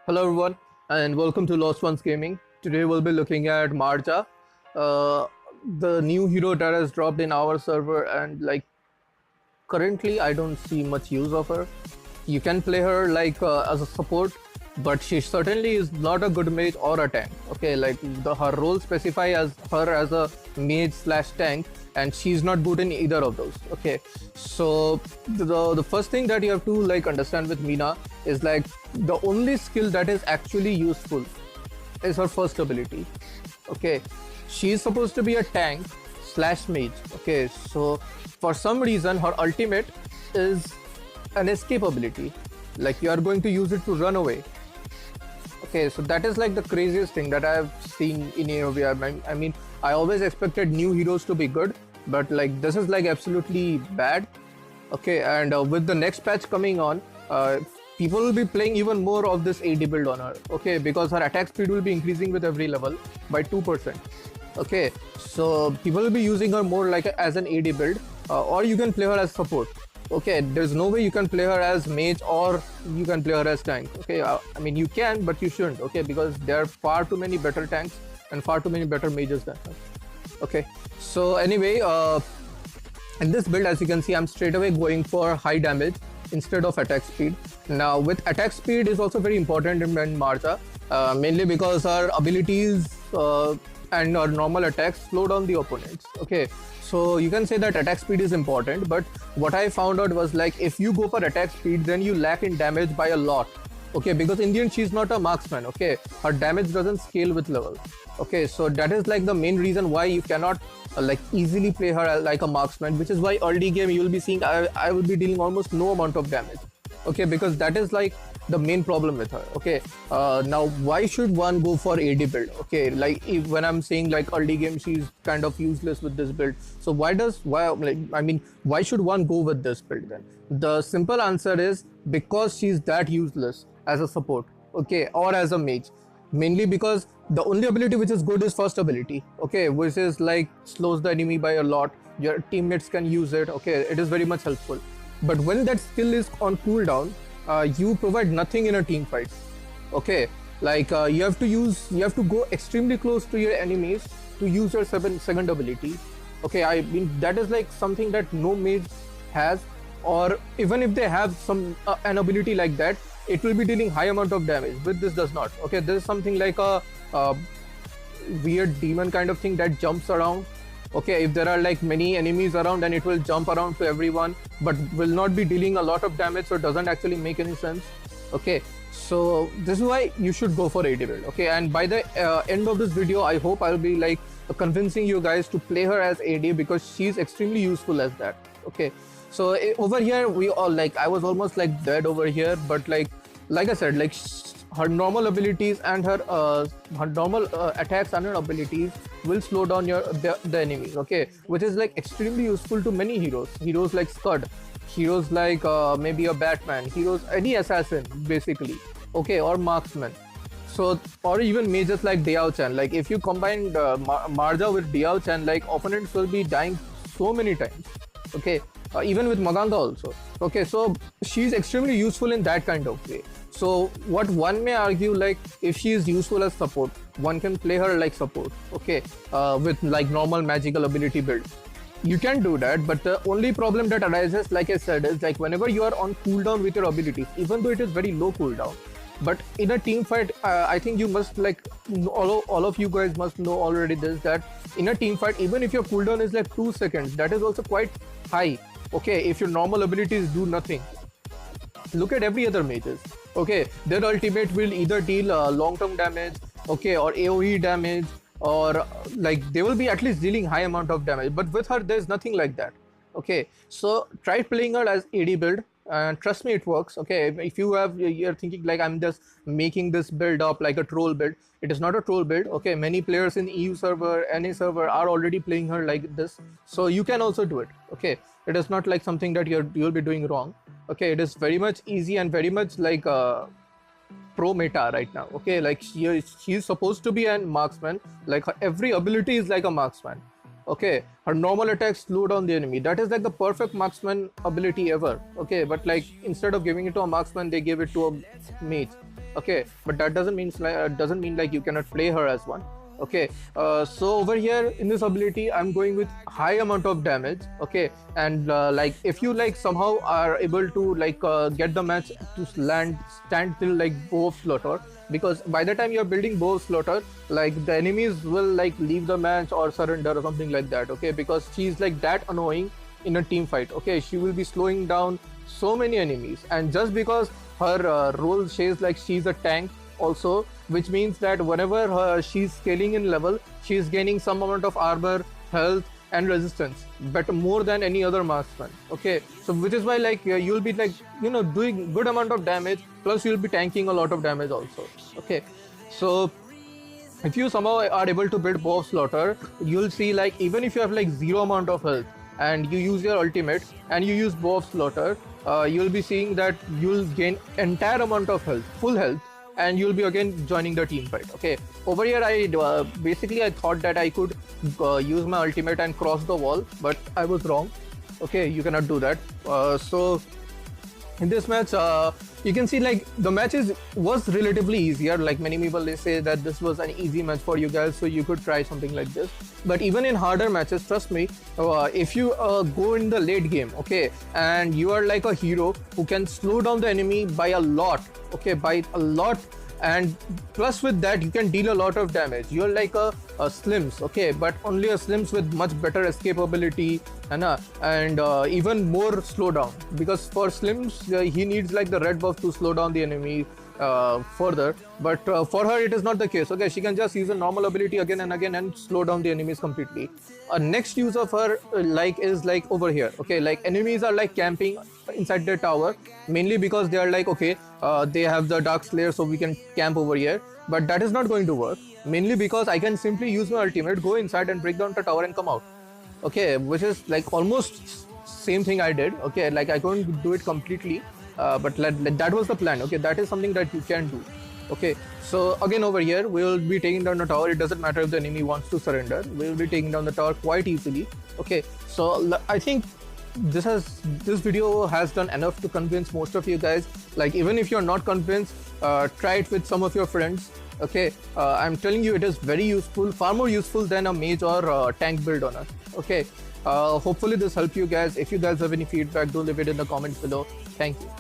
Hello everyone and welcome to Lost Ones Gaming. Today we'll be looking at Marja, uh, the new hero that has dropped in our server, and currently I don't see much use of her. You can play her as a support, but she certainly is not a good mage or a tank. Okay, her role specify as her as a mage slash tank, and she's not good in either of those. Okay, so the first thing that you have to understand with Mina is the only skill that is actually useful is her first ability. Okay, she's supposed to be a tank slash mage. Okay, so for some reason her ultimate is an escape ability, like you are going to use it to run away. Okay, so that is like the craziest thing that I have seen in AoV. I mean, I always expected new heroes to be good, but like this is like absolutely bad. Okay, and with the next patch coming on, people will be playing even more of this AD build on her. Okay, because her attack speed will be increasing with every level by 2%. Okay, so people will be using her more as an AD build, or you can play her as support. Okay, there's no way you can play her as mage or you can play her as tank. Okay, I mean you can, but you shouldn't. Okay, because there are far too many better tanks and far too many better mages than her. Okay, so anyway, in this build, as you can see, I'm straight away going for high damage instead of attack speed. Now with attack speed is also very important in Marja, mainly because our abilities and our normal attacks slow down the opponents. Okay, so you can say that attack speed is important, but what I found out was like if you go for attack speed, then you lack in damage by a lot. Okay, because in the end she's not a marksman. Okay, her damage doesn't scale with level. Okay, so that is like the main reason why you cannot easily play her like a marksman, which is why early game you will be seeing I will be dealing almost no amount of damage. Okay, because that is like the main problem with her. Okay, now why should one go for AD build? Okay, like when I'm saying like early game she's kind of useless with this build, so why should one go with this build then? The simple answer is because she's that useless as a support. Okay, or as a mage, mainly because the only ability which is good is first ability. Okay, which is like slows the enemy by a lot, your teammates can use it. Okay, it is very much helpful, but when that skill is on cooldown, you provide nothing in a team fight. Okay, you have to go extremely close to your enemies to use your second ability. Okay, I mean that is like something that no mage has, or even if they have some an ability like that, it will be dealing high amount of damage, but this does not. Okay, this is something like a weird demon kind of thing that jumps around. Okay, if there are like many enemies around, then it will jump around to everyone, but will not be dealing a lot of damage, so it doesn't actually make any sense. Okay, so this is why you should go for AD build. Okay, and by the end of this video, I hope I'll be like convincing you guys to play her as AD because she's extremely useful as that. Okay, so over here we all like I was almost like dead over here, but like I said, her normal abilities and her normal attacks and her abilities will slow down the enemies. Okay, which is like extremely useful to many heroes like Scud, heroes like maybe a Batman, heroes, any assassin basically. Okay, or Marksman. So, or even mages like Diao Chan. Like if you combine Marja with Diao Chan, like opponents will be dying so many times. Okay, even with Maganga also. Okay, so she's extremely useful in that kind of way. So what one may argue, like if she is useful as support, one can play her like support. Okay, with like normal magical ability build, you can do that, but the only problem that arises, like I said, is like whenever you are on cooldown with your abilities, even though it is very low cooldown, but in a team fight, I think you must all of you guys must know already this, that in a team fight, even if your cooldown is like 2 seconds, that is also quite high. Okay, if your normal abilities do nothing, look at every other mages. Okay, their ultimate will either deal long-term damage, okay, or AoE damage, or like they will be at least dealing high amount of damage, but with her there's nothing like that. Okay, so try playing her as AD build and trust me it works. Okay, if you're thinking like I'm just making this build up like a troll build, it is not a troll build. Okay, many players in EU server, NA server are already playing her like this, so you can also do it. Okay, it is not like something that you'll be doing wrong. Okay, it is very much easy and very much like pro meta right now. Okay, like she's supposed to be a marksman, like her every ability is like a marksman. Okay, her normal attacks slow down the enemy, that is like the perfect marksman ability ever. Okay, but like instead of giving it to a marksman, they gave it to a mage. Okay, but that doesn't mean like you cannot play her as one. Okay, so over here in this ability, I'm going with high amount of damage. Okay, and like if you like somehow are able to like get the match to stand till like bow of slaughter, because by the time you're building bow of slaughter, like the enemies will like leave the match or surrender or something like that. Okay, because she's like that annoying in a team fight. Okay, she will be slowing down so many enemies, and just because her role says like she's a tank also, which means that whenever she's scaling in level, she's gaining some amount of armor, health, and resistance, but more than any other marksman. Okay, so which is why like you'll be like doing good amount of damage, plus you'll be tanking a lot of damage also. Okay, so if you somehow are able to build bow of slaughter, you'll see like even if you have like zero amount of health and you use your ultimate and you use bow of slaughter, you'll be seeing that you'll gain entire amount of health, full health, and you'll be again joining the team fight. Okay, over here I basically I thought that I could use my ultimate and cross the wall, but I was wrong. Okay, you cannot do that. So in this match, you can see like the matches was relatively easier. Like many people, they say that this was an easy match for you guys, so you could try something like this. But even in harder matches, trust me, if you go in the late game, okay, and you are like a hero who can slow down the enemy by a lot, okay, by a lot, and plus with that you can deal a lot of damage. You're like a slims, okay, but only a slims with much better escapability and even more slowdown, because for slims he needs like the red buff to slow down the enemy further, but for her it is not the case. Okay, she can just use a normal ability again and again and slow down the enemies completely. Next use of her like is like over here. Okay, like enemies are like camping inside their tower, mainly because they are like, okay, they have the dark slayer, so we can camp over here, but that is not going to work, mainly because I can simply use my ultimate, go inside and break down the tower and come out. Okay, which is like almost same thing I did. Okay, like I couldn't do it completely, but that was the plan. Okay, that is something that you can do. Okay, so again over here we will be taking down the tower. It doesn't matter if the enemy wants to surrender, we will be taking down the tower quite easily. Okay, so I think this video has done enough to convince most of you guys. Like even if you're not convinced, try it with some of your friends. Okay, I'm telling you, it is very useful, far more useful than a mage or tank build on us. Okay, hopefully this helped you guys. If you guys have any feedback, do leave it in the comments below. Thank you.